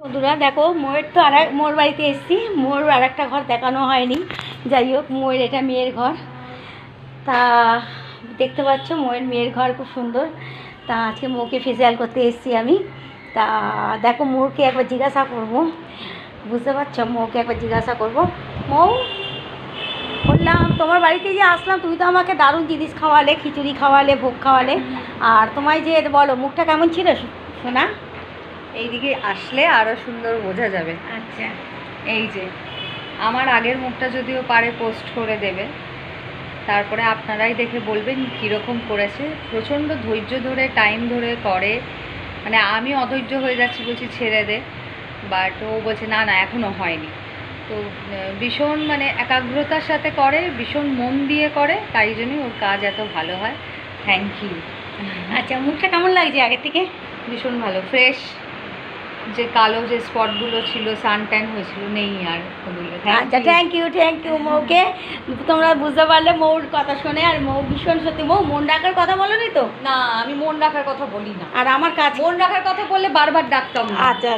বন্ধুরা দেখো, ময়ের তো মোর বাড়িতে এসেছি, মোর আর একটা ঘর দেখানো হয়নি। যাই হোক, মোয়ের এটা মেয়ের ঘর। তা দেখতে পাচ্ছ মোয়ের মেয়ের ঘর খুব সুন্দর। তা আজকে মোকে ফেসিয়াল করতে এসেছি আমি। তা দেখো, মোরকে একবার জিজ্ঞাসা করবো, বুঝতে পারছো, মোকে একবার জিজ্ঞাসা করবো। মৌ, বললাম তোমার বাড়িতে যে আসলাম, তুমি তো আমাকে দারুণ জিনিস খাওয়ালে, খিচুড়ি খাওয়ালে, ভোগ খাওয়ালে, আর তোমায় যে বলো মুখটা কেমন ছিল শোনা? এইদিকে আসলে আরও সুন্দর বোঝা যাবে। আচ্ছা, এই যে আমার আগের মুখটা যদিও পারে পোস্ট করে দেবে, তারপরে আপনারাই দেখে বলবেন কীরকম করেছে। প্রচণ্ড ধৈর্য ধরে টাইম ধরে করে, মানে আমি অধৈর্য হয়ে যাচ্ছি, বলছি ছেড়ে দে, বাট ও বলছে না না এখনও হয়নি। তো ভীষণ মানে একাগ্রতার সাথে করে, ভীষণ মন দিয়ে করে, তাই জন্যই ওর কাজ এত ভালো হয়। Thank you. আচ্ছা, মুখটা কেমন লাগছে আগের থেকে? ভীষণ ভালো, ফ্রেশ। যে কালো যে স্পটগুলো ছিল, সান ট্যান হয়েছিল, নেই আর ওগুলো। আচ্ছা, থ্যাংক ইউ মৌকে। তোমরা বুঝতে পারলে মৌর কথা শুনে, আর মৌ ভীষণ সত্যি। মৌ মন রাখার কথা বলোনি তো? না, আমি মন রাখার কথা বলি না, আর আমার কাজ মন রাখার কথা বললে বারবার ডাকতাম না। আচ্ছা।